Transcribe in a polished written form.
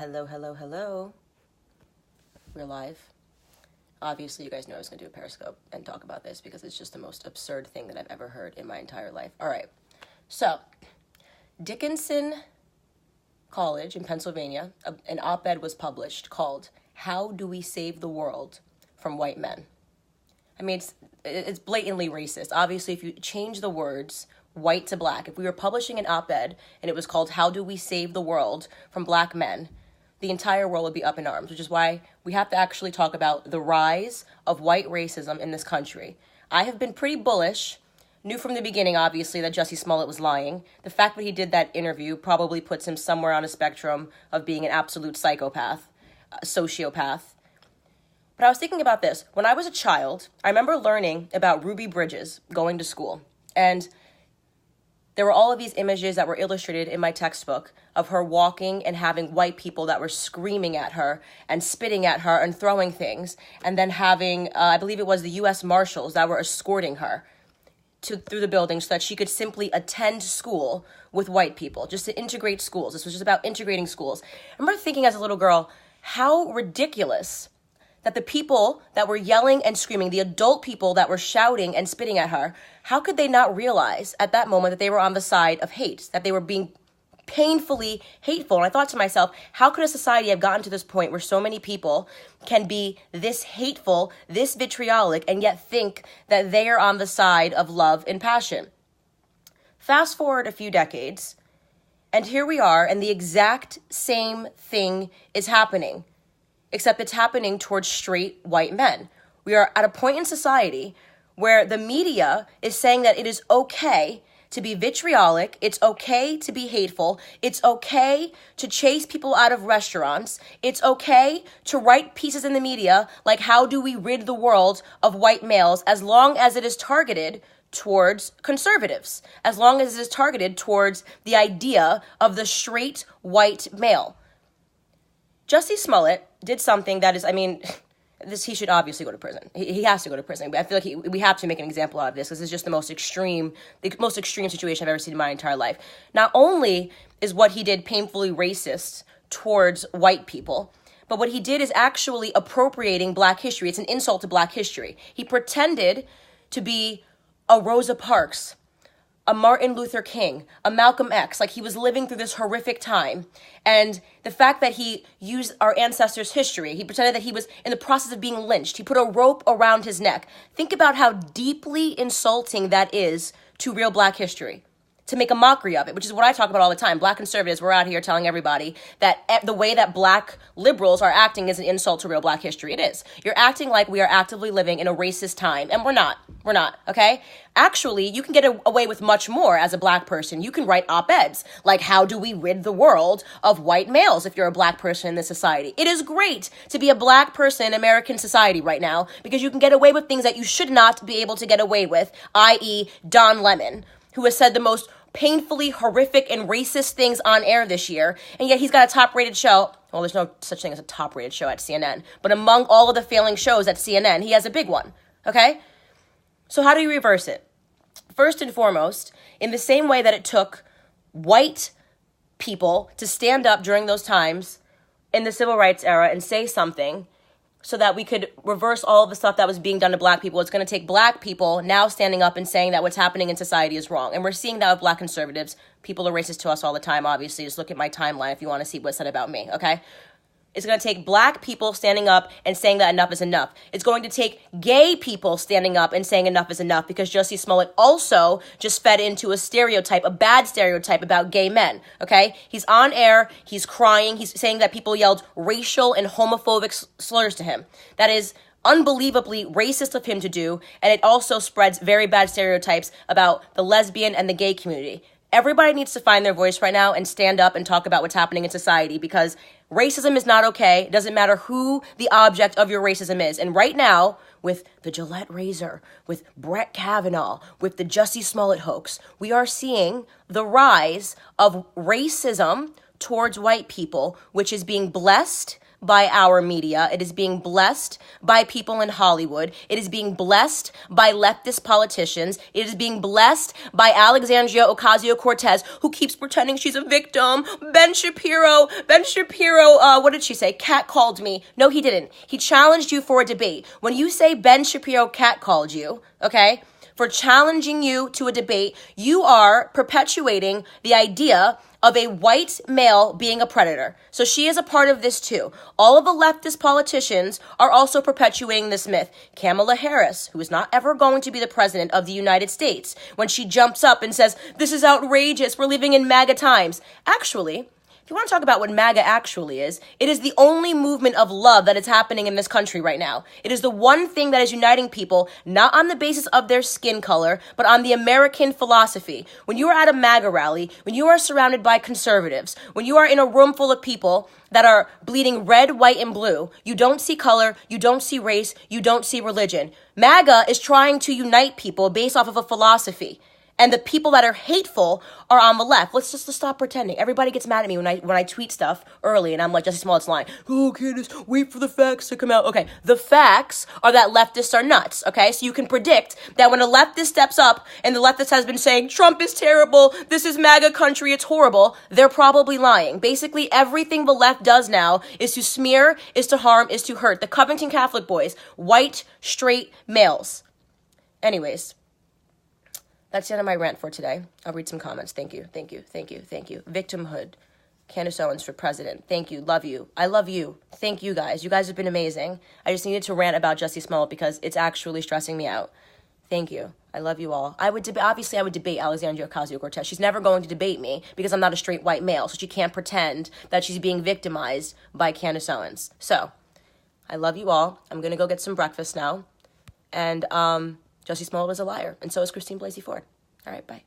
Hello, hello, hello. We're live. Obviously, you guys know I was going to do a Periscope and talk about this because it's just the most absurd thing that I've ever heard in my entire life. All right. So, Dickinson College in Pennsylvania, an op-ed was published called "How Do We Save the World from White Men?" I mean, it's blatantly racist. Obviously, if you change the words white to black, if we were publishing an op-ed and it was called "How Do We Save the World from Black Men?", the entire world would be up in arms, which is why we have to actually talk about the rise of white racism in this country. I have been pretty bullish, knew from the beginning, obviously, that Jussie Smollett was lying. The fact that he did that interview probably puts him somewhere on a spectrum of being an absolute psychopath, a sociopath. But I was thinking about this. When I was a child, I remember learning about Ruby Bridges going to school. And there were all of these images that were illustrated in my textbook of her walking and having white people that were screaming at her and spitting at her and throwing things. And then having, I believe it was the U.S. Marshals that were escorting her through the building so that she could simply attend school with white people, just to integrate schools. This was just about integrating schools. I remember thinking as a little girl, how ridiculous that the people that were yelling and screaming, the adult people that were shouting and spitting at her, how could they not realize at that moment that they were on the side of hate, that they were being painfully hateful? And I thought to myself, how could a society have gotten to this point where so many people can be this hateful, this vitriolic, and yet think that they are on the side of love and passion? Fast forward a few decades, and here we are, and the exact same thing is happening, except it's happening towards straight white men. We are at a point in society where the media is saying that it is okay to be vitriolic, it's okay to be hateful, it's okay to chase people out of restaurants, it's okay to write pieces in the media like "How do we rid the world of white males?" as long as it is targeted towards conservatives, as long as it is targeted towards the idea of the straight white male. Jussie Smollett did something that is, he should obviously go to prison. He has to go to prison. But I feel like we have to make an example out of this because this is just the most extreme situation I've ever seen in my entire life. Not only is what he did painfully racist towards white people, but what he did is actually appropriating Black history. It's an insult to Black history. He pretended to be a Rosa Parks, a Martin Luther King, a Malcolm X, like he was living through this horrific time. And the fact that he used our ancestors' history, he pretended that he was in the process of being lynched. He put a rope around his neck. Think about how deeply insulting that is to real Black history, to make a mockery of it, which is what I talk about all the time. Black conservatives, we're out here telling everybody that the way that Black liberals are acting is an insult to real Black history. It is. You're acting like we are actively living in a racist time, and we're not. We're not, okay? Actually, you can get away with much more as a Black person. You can write op-eds like "How do we rid the world of white males?" if you're a Black person in this society. It is great to be a Black person in American society right now because you can get away with things that you should not be able to get away with, i.e. Don Lemon, who has said the most painfully horrific and racist things on air this year, and yet he's got a top-rated show. Well, there's no such thing as a top-rated show at CNN, but among all of the failing shows at CNN, he has a big one, okay? So how do you reverse it? First and foremost, in the same way that it took white people to stand up during those times in the civil rights era and say something so that we could reverse all of the stuff that was being done to Black people, it's going to take Black people now standing up and saying that what's happening in society is wrong. And we're seeing that with Black conservatives. People are racist to us all the time, obviously. Just look at my timeline if you want to see what's said about me, okay? It's going to take Black people standing up and saying that enough is enough. It's going to take gay people standing up and saying enough is enough because Jussie Smollett also just fed into a stereotype, a bad stereotype about gay men, okay? He's on air, he's crying, he's saying that people yelled racial and homophobic slurs to him. That is unbelievably racist of him to do, and it also spreads very bad stereotypes about the lesbian and the gay community. Everybody needs to find their voice right now and stand up and talk about what's happening in society because racism is not okay. It doesn't matter who the object of your racism is. And right now, with the Gillette razor, with Brett Kavanaugh, with the Jussie Smollett hoax, we are seeing the rise of racism towards white people, which is being blessed by our media. It is being blessed by people in Hollywood. It is being blessed by leftist politicians. It is being blessed by Alexandria Ocasio-Cortez, who keeps pretending she's a victim. Ben Shapiro, what did she say? Cat called me. No, he didn't. He challenged you for a debate. When you say Ben Shapiro cat called you, okay, for challenging you to a debate, you are perpetuating the idea of a white male being a predator. So she is a part of this too. All of the leftist politicians are also perpetuating this myth. Kamala Harris, who is not ever going to be the president of the United States, when she jumps up and says, this is outrageous, we're living in MAGA times. Actually, if you want to talk about what MAGA actually is, it is the only movement of love that is happening in this country right now. It is the one thing that is uniting people, not on the basis of their skin color, but on the American philosophy. When you are at a MAGA rally, when you are surrounded by conservatives, when you are in a room full of people that are bleeding red, white, and blue, you don't see color, you don't see race, you don't see religion. MAGA is trying to unite people based off of a philosophy. And the people that are hateful are on the left. Let's stop pretending. Everybody gets mad at me when I tweet stuff early and I'm like, Jussie Smollett's lying. Oh, Candace, wait for the facts to come out. Okay, the facts are that leftists are nuts, okay? So you can predict that when a leftist steps up and the leftist has been saying, Trump is terrible, this is MAGA country, it's horrible, they're probably lying. Basically, everything the left does now is to smear, is to harm, is to hurt. The Covington Catholic boys, white, straight males. Anyways. That's the end of my rant for today. I'll read some comments. Thank you. Victimhood. Candace Owens for president. Thank you. Love you. I love you. Thank you guys. You guys have been amazing. I just needed to rant about Jussie Smollett because it's actually stressing me out. Thank you. I love you all. I would debate Alexandria Ocasio-Cortez. She's never going to debate me because I'm not a straight white male, so she can't pretend that she's being victimized by Candace Owens. So, I love you all. I'm going to go get some breakfast now. And, Jussie Smollett is a liar, and so is Christine Blasey Ford. All right, bye.